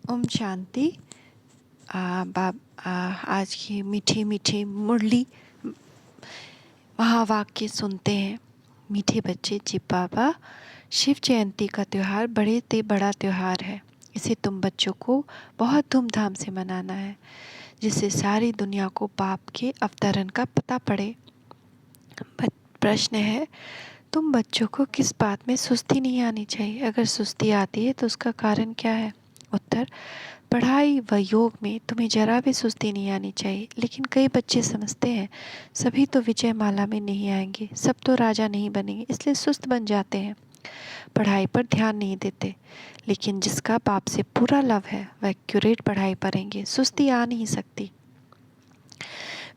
ओम शांति। आज की मीठी मीठी मुरली महावाक्य सुनते हैं। मीठे बच्चे जी बाबा, शिव जयंती का त्यौहार बड़ा त्यौहार है। इसे तुम बच्चों को बहुत धूमधाम से मनाना है, जिससे सारी दुनिया को पाप के अवतरण का पता पड़े। प्रश्न है, तुम बच्चों को किस बात में सुस्ती नहीं आनी चाहिए? अगर सुस्ती आती है तो उसका कारण क्या है? उत्तर, पढ़ाई व योग में तुम्हें जरा भी सुस्ती नहीं आनी चाहिए। लेकिन कई बच्चे समझते हैं सभी तो विजय माला में नहीं आएंगे, सब तो राजा नहीं बनेंगे, इसलिए सुस्त बन जाते हैं, पढ़ाई पर ध्यान नहीं देते। लेकिन जिसका बाप से पूरा लव है वह एक्यूरेट पढ़ाई पढ़ेंगे, सुस्ती आ नहीं सकती।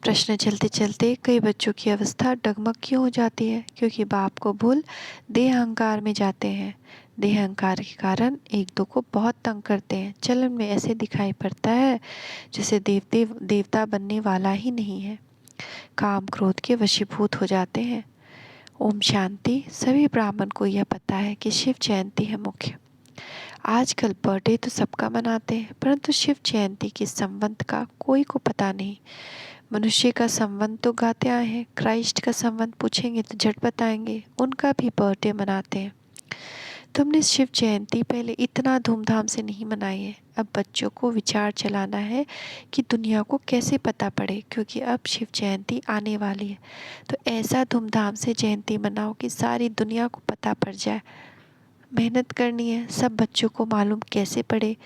प्रश्न चलते चलते कई बच्चों की अवस्था डगमग क्यों हो जाती है? क्योंकि बाप को भूल देह अहंकार में जाते हैं। देह अहंकार के कारण एक दो को बहुत तंग करते हैं। चलन में ऐसे दिखाई पड़ता है जैसे देवता बनने वाला ही नहीं है। काम क्रोध के वशीभूत हो जाते हैं। ओम शांति। सभी ब्राह्मण को यह पता है कि शिव जयंती है मुख्य। आजकल बर्थडे तो सबका मनाते हैं, परंतु शिव जयंती के संबंध का कोई को पता नहीं। मनुष्य का संबंध तो गाते आए हैं, क्राइस्ट का संबंध पूछेंगे तो झट बताएंगे, उनका भी बर्थडे मनाते हैं। तुमने शिव जयंती पहले इतना धूमधाम से नहीं मनाई है। अब बच्चों को विचार चलाना है कि दुनिया को कैसे पता पड़े, क्योंकि अब शिव जयंती आने वाली है। तो ऐसा धूमधाम से जयंती मनाओ कि सारी दुनिया को पता पड़ जाए। मेहनत करनी है, सब बच्चों को मालूम कैसे पड़े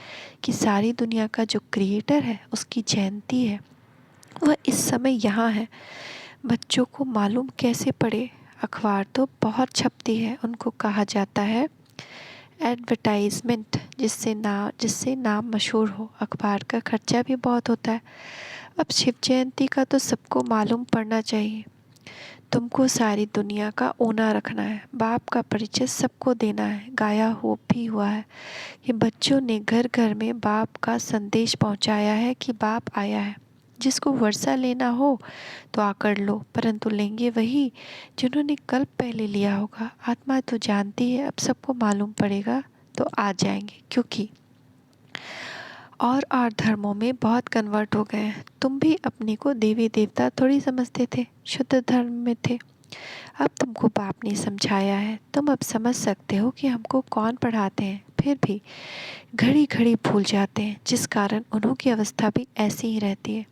कि सारी दुनिया का जो क्रिएटर है उसकी जयंती है, वह इस समय यहाँ है। बच्चों को मालूम कैसे पड़े? अखबार तो बहुत छपती है, उनको कहा जाता है एडवर्टाइजमेंट, जिससे नाम मशहूर हो। अखबार का खर्चा भी बहुत होता है। अब शिव जयंती का तो सबको मालूम पड़ना चाहिए। तुमको सारी दुनिया का ओना रखना है, बाप का परिचय सबको देना है। गाया हो भी हुआ है कि बच्चों ने घर घर में बाप का संदेश पहुंचाया है कि बाप आया है। जिसको वर्षा लेना हो तो आकर लो, परंतु लेंगे वही जिन्होंने कल पहले लिया होगा। आत्मा तो जानती है, अब सबको मालूम पड़ेगा तो आ जाएंगे, क्योंकि और धर्मों में बहुत कन्वर्ट हो गए हैं। तुम भी अपने को देवी देवता थोड़ी समझते थे, शुद्ध धर्म में थे। अब तुमको बाप ने समझाया है, तुम अब समझ सकते हो कि हमको कौन पढ़ाते हैं। फिर भी घड़ी घड़ी भूल जाते हैं, जिस कारण उन्हों की अवस्था भी ऐसी ही रहती है।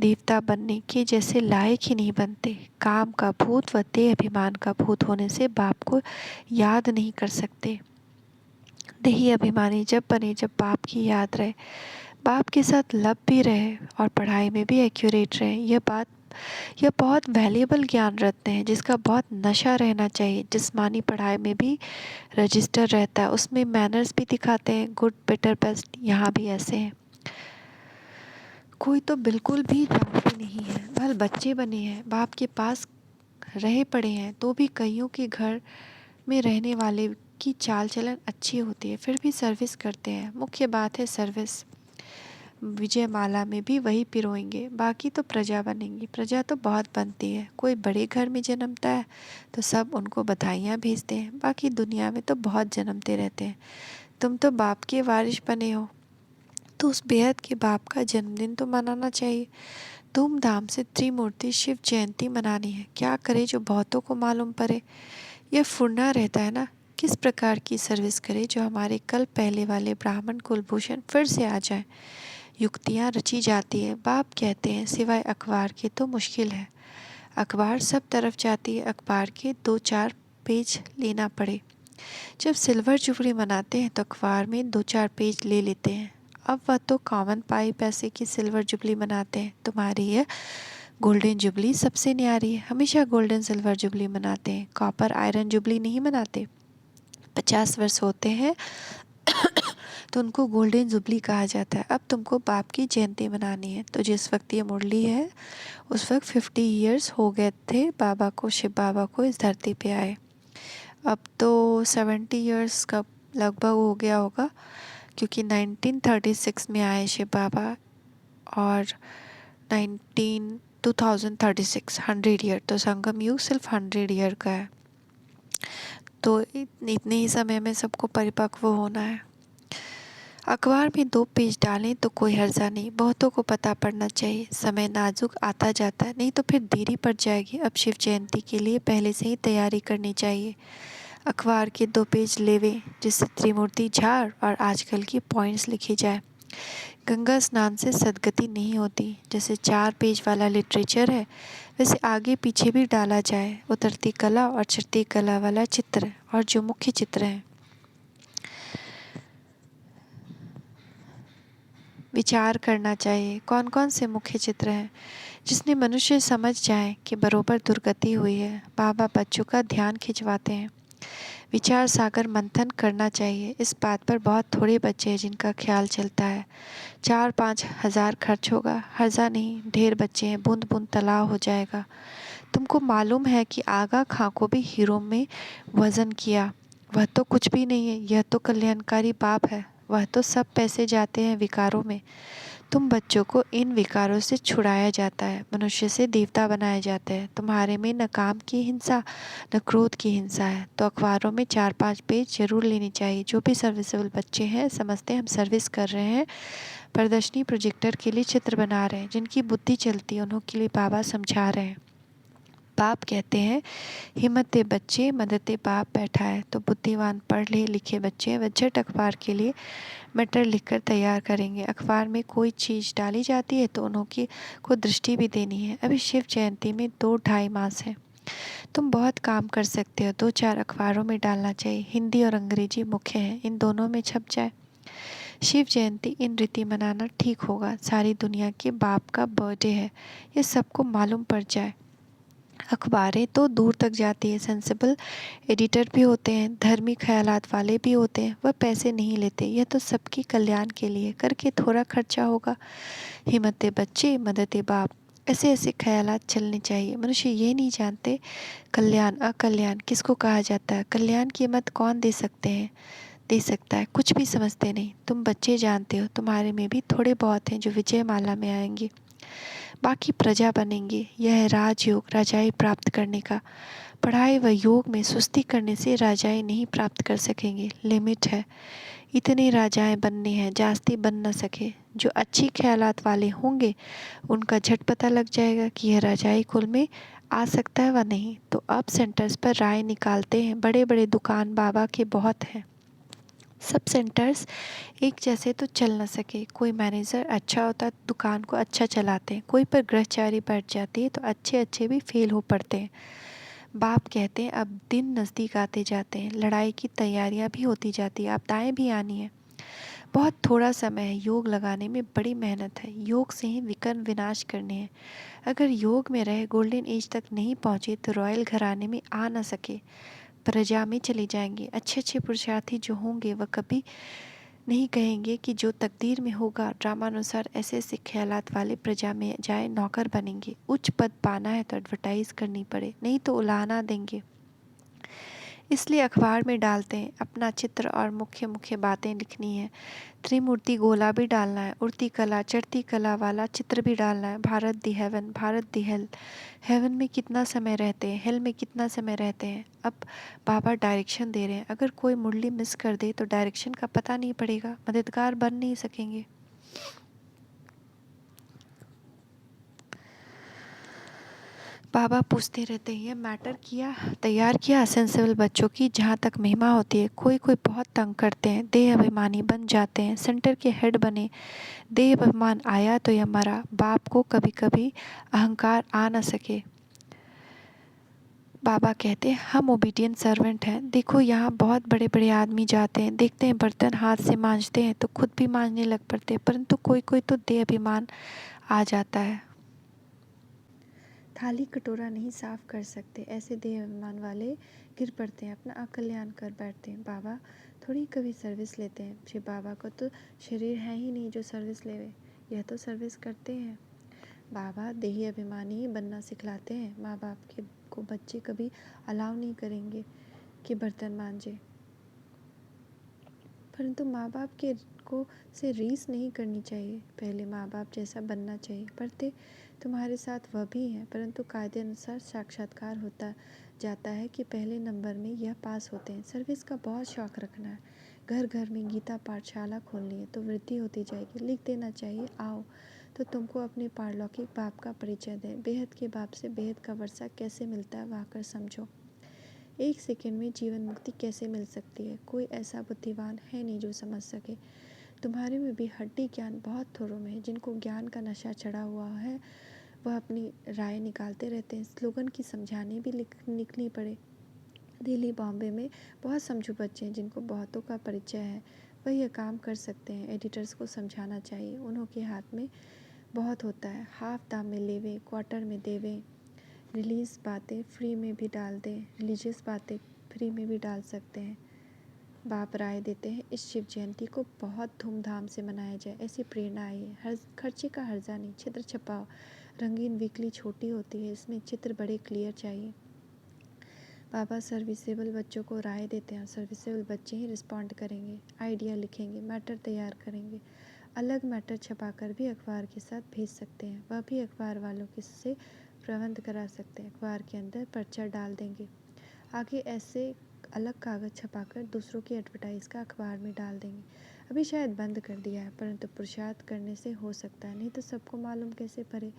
देवता बनने के जैसे लायक ही नहीं बनते। काम का भूत व देह अभिमान का भूत होने से बाप को याद नहीं कर सकते। देही अभिमानी जब बने जब बाप की याद रहे, बाप के साथ लव भी रहे और पढ़ाई में भी एक्यूरेट रहे। यह बहुत वैल्यूएबल ज्ञान रत्न है, जिसका बहुत नशा रहना चाहिए। जिस्मानी पढ़ाई में भी रजिस्टर रहता है, उसमें मैनर्स भी दिखाते हैं, गुड बेटर बेस्ट। यहाँ भी ऐसे हैं। कोई तो बिल्कुल भी जानते नहीं है, भल बच्चे बने हैं, बाप के पास रहे पड़े हैं, तो भी कईयों के घर में रहने वाले की चाल चलन अच्छी होती है, फिर भी सर्विस करते हैं। मुख्य बात है सर्विस। विजय माला में भी वही पिरोएंगे, बाकी तो प्रजा बनेंगी। प्रजा तो बहुत बनती है। कोई बड़े घर में जन्मता है तो सब उनको बधाइयाँ भेजते हैं, बाकी दुनिया में तो बहुत जन्मते रहते हैं। तुम तो बाप के वारिस बने हो, तो उस बेहद के बाप का जन्मदिन तो मनाना चाहिए। धूमधाम से त्रिमूर्ति शिव जयंती मनानी है। क्या करे जो बहुतों को मालूम पड़े? यह फुरना रहता है ना, किस प्रकार की सर्विस करे जो हमारे कल पहले वाले ब्राह्मण कुलभूषण फिर से आ जाए। युक्तियाँ रची जाती है। बाप कहते हैं सिवाय अखबार के तो मुश्किल है। अखबार सब तरफ जाती है, अखबार के 2-4 पेज लेना पड़े। जब सिल्वर जुबली मनाते हैं तो अखबार में 2-4 पेज ले लेते हैं। अब वह तो कॉमन पाई पैसे की सिल्वर जुबली मनाते हैं। तुम्हारी यह गोल्डन जुबली सबसे न्यारी है। हमेशा गोल्डन सिल्वर जुबली मनाते हैं, कॉपर आयरन जुबली नहीं मनाते। 50 वर्ष होते हैं तो उनको गोल्डन जुबली कहा जाता है। अब तुमको बाप की जयंती मनानी है, तो जिस वक्त ये मुरली है उस वक्त 50 ईयर्स हो गए थे बाबा को, शिव बाबा को इस धरती पे आए। अब तो 70 ईयर्स का लगभग हो गया होगा, क्योंकि 1936 में आए शिव बाबा और 2036 100 ईयर, तो संगम युग सिर्फ 100 ईयर का है। तो इतने ही समय में सबको परिपक्व होना है। अखबार में 2 पेज डालें तो कोई हर्जा नहीं, बहुतों को पता पड़ना चाहिए। समय नाजुक आता जाता है, नहीं तो फिर देरी पड़ जाएगी। अब शिव जयंती के लिए पहले से ही तैयारी करनी चाहिए। अखबार के 2 पेज लेवे जिससे त्रिमूर्ति झाड़ और आजकल की पॉइंट्स लिखी जाए। गंगा स्नान से सदगति नहीं होती। जैसे 4 पेज वाला लिटरेचर है, वैसे आगे पीछे भी डाला जाए। उतरती कला और चढ़ती कला वाला चित्र और जो मुख्य चित्र हैं। विचार करना चाहिए कौन कौन से मुख्य चित्र हैं जिसने मनुष्य समझ जाए कि बरोबर दुर्गति हुई है। बाबा बच्चों का ध्यान खिंचवाते हैं। विचार सागर मंथन करना चाहिए। इस बात पर बहुत थोड़े बच्चे हैं जिनका ख्याल चलता है। 4-5 हज़ार खर्च होगा, हर्जा नहीं। ढेर बच्चे हैं, बूंद बूंद तालाब हो जाएगा। तुमको मालूम है कि आगा खां को भी हीरो में वजन किया। वह तो कुछ भी नहीं है, यह तो कल्याणकारी बाप है। वह तो सब पैसे जाते हैं विकारों में। तुम बच्चों को इन विकारों से छुड़ाया जाता है, मनुष्य से देवता बनाए जाते हैं। तुम्हारे में न काम की हिंसा न क्रोध की हिंसा है। तो अखबारों में 4-5 पेज जरूर लेनी चाहिए। जो भी सर्विसेबल बच्चे हैं समझते हैं हम सर्विस कर रहे हैं, प्रदर्शनी प्रोजेक्टर के लिए चित्र बना रहे हैं। जिनकी बुद्धि चलती है उन्हों के लिए बाबा समझा रहे हैं। बाप कहते हैं हिम्मते बच्चे मददे बाप बैठा है। तो बुद्धिमान पढ़े लिखे बच्चे व झट अखबार के लिए मैटर लिखकर तैयार करेंगे। अखबार में कोई चीज़ डाली जाती है तो उन्हों की को दृष्टि भी देनी है। अभी शिव जयंती में 2-2.5 मास है। तुम बहुत काम कर सकते हो। 2-4 अखबारों में डालना चाहिए। हिंदी और अंग्रेजी मुख्य है, इन दोनों में छप जाए। शिव जयंती इन रीति मनाना ठीक होगा। सारी दुनिया के बाप का बर्थडे है, ये सबको मालूम पड़ जाए। अखबारें तो दूर तक जाती है। सेंसिबल एडिटर भी होते हैं, धर्मी ख्यालात वाले भी होते हैं। वह पैसे नहीं लेते। यह तो सबके कल्याण के लिए करके थोड़ा खर्चा होगा। हिम्मते बच्चे मददे बाप, ऐसे ऐसे ख्यालात चलने चाहिए। मनुष्य ये नहीं जानते कल्याण अकल्याण किसको कहा जाता है। कल्याण की मत कौन दे सकता है। कुछ भी समझते नहीं। तुम बच्चे जानते हो, तुम्हारे में भी थोड़े बहुत हैं जो विजय माला में आएंगे, बाकी प्रजा बनेंगे। यह है राजयोग, राजाई प्राप्त करने का। पढ़ाई व योग में सुस्ती करने से राजाई नहीं प्राप्त कर सकेंगे। लिमिट है। इतने राजाएं बनने हैं, जास्ती बन न सके। जो अच्छी ख्यालात वाले होंगे उनका झट पता लग जाएगा कि यह राजाई कुल में आ सकता है व नहीं। तो अब सेंटर्स पर राय निकालते हैं। बड़े बड़े दुकान बाबा के बहुत हैं। सब सेंटर्स एक जैसे तो चल न सके। कोई मैनेजर अच्छा होता तो दुकान को अच्छा चलाते हैं, कोई पर ग्रहचारी बैठ जाती है तो अच्छे अच्छे भी फेल हो पड़ते हैं। बाप कहते हैं अब दिन नज़दीक आते जाते हैं, लड़ाई की तैयारियां भी होती जाती है, आपदाएं भी आनी है। बहुत थोड़ा समय है। योग लगाने में बड़ी मेहनत है। योग से ही विकर्ण विनाश करने हैं। अगर योग में रहे गोल्डन एज तक नहीं पहुँचे तो रॉयल घराने में आ न सके, प्रजा में चले जाएंगे। अच्छे अच्छे पुरुषार्थी जो होंगे वह कभी नहीं कहेंगे कि जो तकदीर में होगा ड्रामानुसार ऐसे ऐसे ख्यालात वाले प्रजा में जाए नौकर बनेंगे। उच्च पद पाना है तो एडवर्टाइज करनी पड़े, नहीं तो उलाहना देंगे। इसलिए अखबार में डालते हैं। अपना चित्र और मुख्य मुख्य बातें लिखनी है। त्रिमूर्ति गोला भी डालना है। उड़ती कला चढ़ती कला वाला चित्र भी डालना है। भारत दी हेवन, भारत दी हेल। हेवन में कितना समय रहते हैं, हेल में कितना समय रहते हैं। अब बाबा डायरेक्शन दे रहे हैं। अगर कोई मुरली मिस कर दे तो डायरेक्शन का पता नहीं पड़ेगा, मददगार बन नहीं सकेंगे। बाबा पूछते रहते हैं, मैटर किया तैयार किया सेंसिबल बच्चों की जहाँ तक महिमा होती है। कोई कोई बहुत तंग करते हैं, देह अभिमानी बन जाते हैं, सेंटर के हेड बने। देह अभिमान आया तो यह मरा। बाप को कभी कभी अहंकार आ न सके। बाबा कहते हैं हम ओबीडियंट सर्वेंट हैं। देखो यहाँ बहुत बड़े बड़े आदमी जाते हैं, देखते हैं बर्तन हाथ से मांजते हैं तो खुद भी मांजने लग पड़ते हैं, परंतु कोई कोई तो देह अभिमान आ जाता है, थाली कटोरा नहीं साफ कर सकते। ऐसे देह अभिमान वाले गिर पड़ते हैं, अपना अकल्याण कर बैठते हैं। बाबा थोड़ी कभी सर्विस लेते हैं। श्री बाबा को तो शरीर है ही नहीं जो सर्विस लेवे, यह तो सर्विस करते हैं। बाबा देही अभिमानी ही बनना सिखलाते हैं। माँ बाप के को बच्चे कभी अलाउ नहीं करेंगे कि बर्तन मांजे, परंतु माँ बाप के को से रीस नहीं करनी चाहिए। पहले माँ बाप जैसा बनना चाहिए। पढ़ते तुम्हारे साथ वह भी हैं, परंतु कायदे अनुसार साक्षात्कार होता जाता है कि पहले नंबर में यह पास होते हैं। सर्विस का बहुत शौक रखना है। घर घर में गीता पाठशाला खोलनी है तो वृद्धि होती जाएगी। लिख देना चाहिए, आओ तो तुमको अपने पारलौकिक बाप का परिचय दें। बेहद के बाप से बेहद का वर्षा कैसे मिलता है वह आकर समझो। एक सेकंड में जीवन मुक्ति कैसे मिल सकती है, कोई ऐसा बुद्धिमान है नहीं जो समझ सके। तुम्हारे में भी हड्डी ज्ञान बहुत थोड़ों में है। जिनको ज्ञान का नशा चढ़ा हुआ है वह अपनी राय निकालते रहते हैं। स्लोगन की समझाने भी निकली पड़े। दिल्ली बॉम्बे में बहुत समझू बच्चे हैं जिनको बहुतों का परिचय है, वह यह काम कर सकते हैं। एडिटर्स को समझाना चाहिए, उन्हों के हाथ में बहुत होता है। हाफ दाम में लेवें, क्वार्टर में देवें। रिलीज बातें फ्री में भी डाल दें, रिलीजियस बातें फ्री में भी डाल सकते हैं। बाप राय देते हैं इस शिव जयंती को बहुत धूमधाम से मनाया जाए, ऐसी प्रेरणा आई है। हर खर्चे का हर्जा नहीं, चित्र छपाओ। रंगीन वीकली छोटी होती है, इसमें चित्र बड़े क्लियर चाहिए। बाबा सर्विसेबल बच्चों को राय देते हैं, सर्विसेबल बच्चे ही रिस्पॉन्ड करेंगे, आइडिया लिखेंगे, मैटर तैयार करेंगे। अलग मैटर छपाकर भी अखबार के साथ भेज सकते हैं, वह भी अखबार वालों के से प्रबंध करा सकते हैं। अखबार के अंदर पर्चा डाल देंगे, आगे ऐसे अलग कागज़ छपाकर दूसरों की एडवर्टाइज का अखबार में डाल देंगे। अभी शायद बंद कर दिया है, परंतु पुरुषार्थ करने से हो सकता है, नहीं तो सबको मालूम कैसे पड़े।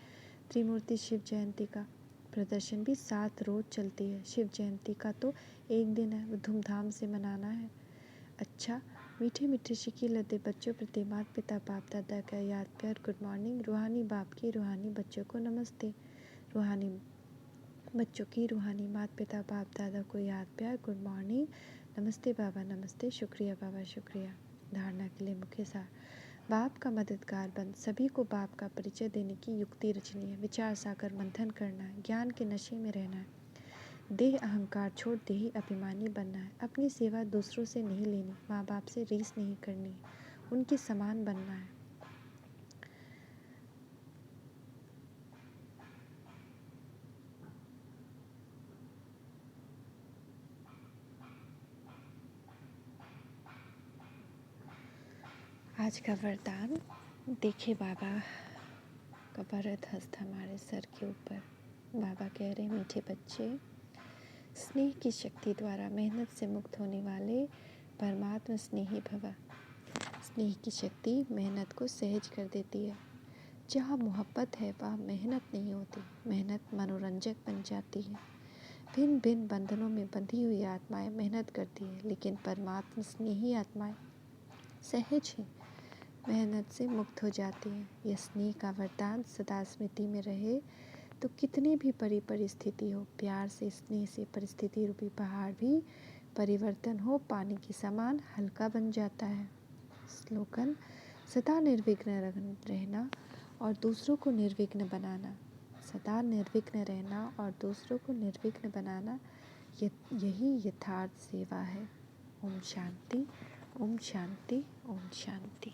त्रिमूर्ति शिव जयंती का प्रदर्शन भी 7 रोज चलती है। शिव जयंती का तो एक दिन है, वो धूमधाम से मनाना है। अच्छा, मीठे मीठे शिकी लदे बच्चों प्रति माता पिता बाप दादा का याद प्यार गुड मॉर्निंग। रूहानी बाप की रूहानी बच्चों को नमस्ते। रूहानी बच्चों की रूहानी माता पिता बाप दादा को याद प्यार गुड मॉर्निंग। नमस्ते बाबा नमस्ते, शुक्रिया बाबा शुक्रिया। धारणा के लिए मुख्य सार। बाप का मददगार बन सभी को बाप का परिचय देने की युक्ति रचनी है। विचार सागर मंथन करना है, ज्ञान के नशे में रहना है। देह अहंकार छोड़ देही अभिमानी बनना है। अपनी सेवा दूसरों से नहीं लेनी, माँ बाप से रीस नहीं करनी, उनके समान बनना है। आज का वरदान देखे बाबा का वरद हस्त हमारे सर के ऊपर। बाबा कह रहे मीठे बच्चे, स्नेह की शक्ति द्वारा मेहनत से मुक्त होने वाले परमात्मा स्नेही भव। स्नेह की शक्ति मेहनत को सहज कर देती है। जहाँ मोहब्बत है वहाँ मेहनत नहीं होती, मेहनत मनोरंजक बन जाती है। भिन्न भिन्न बंधनों में बंधी हुई आत्माएं मेहनत करती है, लेकिन परमात्मा स्नेही आत्माएं सहज ही मेहनत से मुक्त हो जाती हैं। यह स्नेह का वरदान सदा स्मृति में रहे तो कितनी भी बड़ी परिस्थिति हो, प्यार से स्नेह से परिस्थिति रूपी पहाड़ भी परिवर्तन हो पानी के समान हल्का बन जाता है। स्लोगन, सदा निर्विघ्न रहना और दूसरों को निर्विघ्न बनाना। सदा निर्विघ्न रहना और दूसरों को निर्विघ्न बनाना, यही यथार्थ सेवा है। ओम शांति, ओम शांति, ओम शांति।